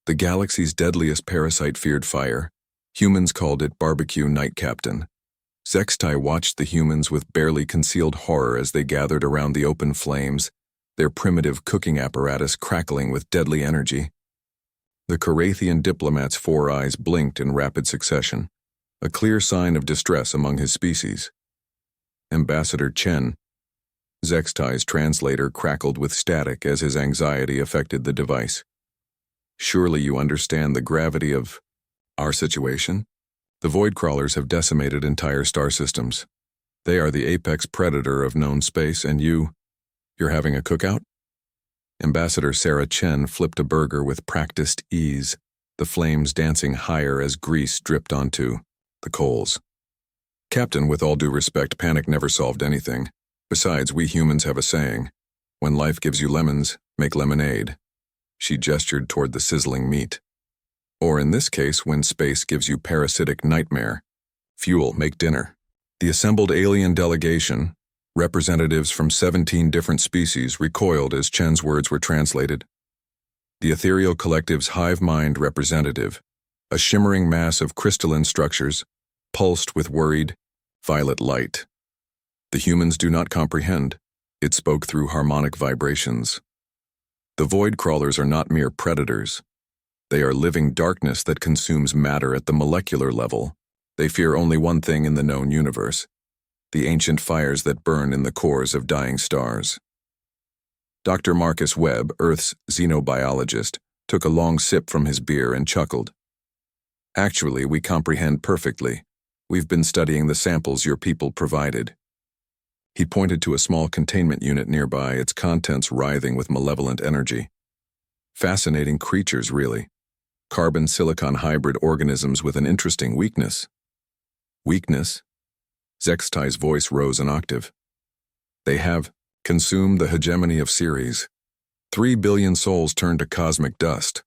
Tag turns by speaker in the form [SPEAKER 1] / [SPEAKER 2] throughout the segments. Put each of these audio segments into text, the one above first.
[SPEAKER 1] The galaxy's deadliest parasite feared fire. Humans called it Barbecue Night Captain. Zextai watched the humans with barely concealed horror as they gathered around the open flames, their primitive cooking apparatus crackling with deadly energy. The Carathian diplomat's 4 eyes blinked in rapid succession, a clear sign of distress among his species. Ambassador Chen, Zextai's translator, crackled with static as his anxiety affected the device. Surely you understand the gravity of our situation? The void crawlers have decimated entire star systems. They are the apex predator of known space, and you're having a cookout? Ambassador Sarah Chen flipped a burger with practiced ease, the flames dancing higher as grease dripped onto the coals. Captain, with all due respect, panic never solved anything. Besides, we humans have a saying, when life gives you lemons, make lemonade. She gestured toward the sizzling meat. Or in this case, when space gives you parasitic nightmare, fuel, make dinner. The assembled alien delegation, representatives from 17 different species, recoiled as Chen's words were translated. The ethereal collective's hive mind representative, a shimmering mass of crystalline structures, pulsed with worried, violet light. The humans do not comprehend. It spoke through harmonic vibrations. The void crawlers are not mere predators. They are living darkness that consumes matter at the molecular level. They fear only one thing in the known universe: the ancient fires that burn in the cores of dying stars. Dr. Marcus Webb, Earth's xenobiologist, took a long sip from his beer and chuckled. Actually, we comprehend perfectly. We've been studying the samples your people provided. He pointed to a small containment unit nearby, its contents writhing with malevolent energy. Fascinating creatures, really. Carbon-silicon hybrid organisms with an interesting weakness. Weakness? Zextai's voice rose an octave. They have consumed the hegemony of Ceres. 3 billion souls turned to cosmic dust.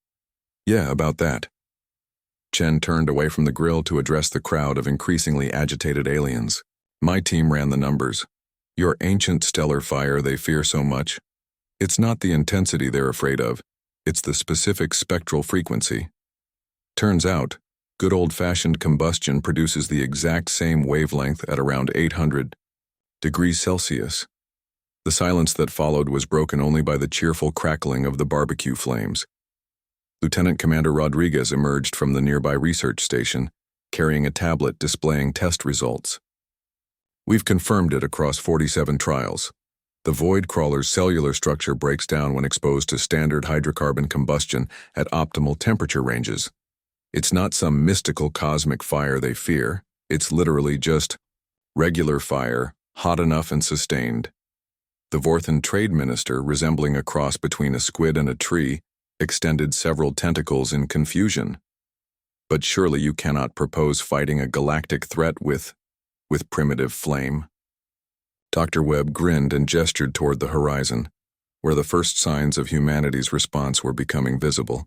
[SPEAKER 1] Yeah, about that. Chen turned away from the grill to address the crowd of increasingly agitated aliens. My team ran the numbers. Your ancient stellar fire they fear so much. It's not the intensity they're afraid of. It's the specific spectral frequency. Turns out, good old-fashioned combustion produces the exact same wavelength at around 800 degrees Celsius. The silence that followed was broken only by the cheerful crackling of the barbecue flames. Lieutenant Commander Rodriguez emerged from the nearby research station, carrying a tablet displaying test results. We've confirmed it across 47 trials. The void crawler's cellular structure breaks down when exposed to standard hydrocarbon combustion at optimal temperature ranges. It's not some mystical cosmic fire they fear. It's literally just regular fire, hot enough and sustained. The Vorthan trade minister, resembling a cross between a squid and a tree, extended several tentacles in confusion. But surely you cannot propose fighting a galactic threat with primitive flame. Dr. Webb grinned and gestured toward the horizon, where the first signs of humanity's response were becoming visible.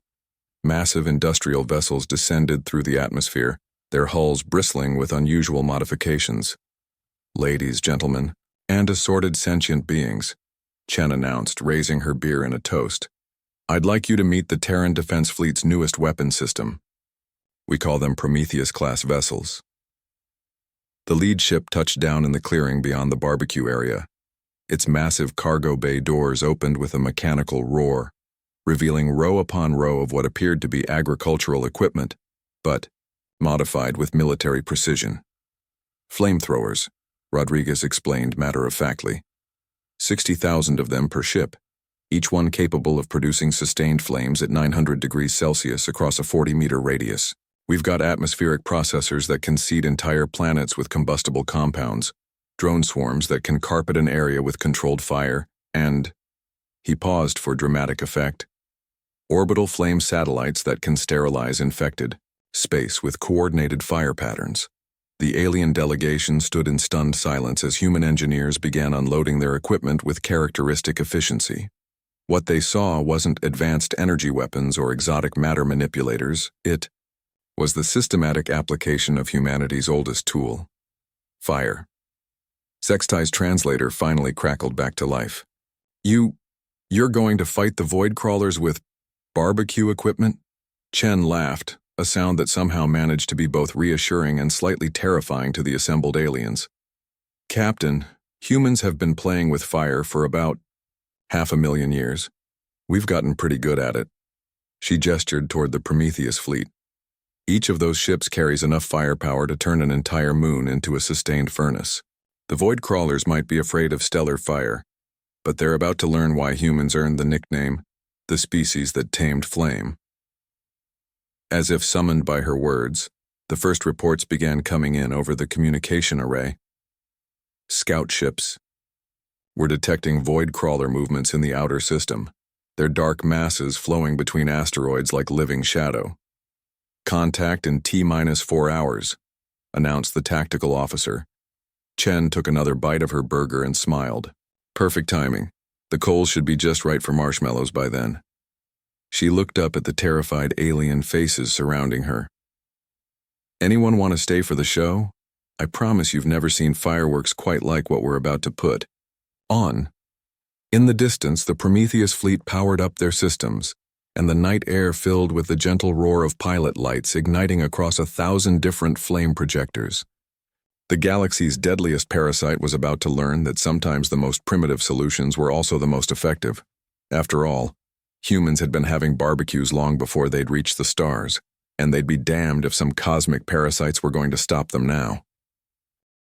[SPEAKER 1] Massive industrial vessels descended through the atmosphere, their hulls bristling with unusual modifications. Ladies, gentlemen, and assorted sentient beings, Chen announced, raising her beer in a toast. I'd like you to meet the Terran Defense Fleet's newest weapon system. We call them Prometheus-class vessels. The lead ship touched down in the clearing beyond the barbecue area. Its massive cargo bay doors opened with a mechanical roar, revealing row upon row of what appeared to be agricultural equipment, but modified with military precision. Flamethrowers, Rodriguez explained matter-of-factly. 60,000 of them per ship, each one capable of producing sustained flames at 900 degrees Celsius across a 40-meter radius. We've got atmospheric processors that can seed entire planets with combustible compounds, drone swarms that can carpet an area with controlled fire, and, he paused for dramatic effect, orbital flame satellites that can sterilize infected space with coordinated fire patterns. The alien delegation stood in stunned silence as human engineers began unloading their equipment with characteristic efficiency. What they saw wasn't advanced energy weapons or exotic matter manipulators. It was the systematic application of humanity's oldest tool, fire. Zextai's translator finally crackled back to life. You're going to fight the void crawlers with barbecue equipment? Chen laughed, a sound that somehow managed to be both reassuring and slightly terrifying to the assembled aliens. Captain, humans have been playing with fire for about 500,000 years. We've gotten pretty good at it. She gestured toward the Prometheus fleet. Each of those ships carries enough firepower to turn an entire moon into a sustained furnace. The void crawlers might be afraid of stellar fire, but they're about to learn why humans earned the nickname, the species that tamed flame. As if summoned by her words, the first reports began coming in over the communication array. Scout ships. We're detecting void crawler movements in the outer system, their dark masses flowing between asteroids like living shadow. Contact in T-4 hours, announced the tactical officer. Chen took another bite of her burger and smiled. Perfect timing. The coals should be just right for marshmallows by then. She looked up at the terrified alien faces surrounding her. Anyone want to stay for the show? I promise you've never seen fireworks quite like what we're about to put on. In the distance, the Prometheus fleet powered up their systems, and the night air filled with the gentle roar of pilot lights igniting across 1,000 different flame projectors. The galaxy's deadliest parasite was about to learn that sometimes the most primitive solutions were also the most effective. After all, humans had been having barbecues long before they'd reached the stars, and they'd be damned if some cosmic parasites were going to stop them now.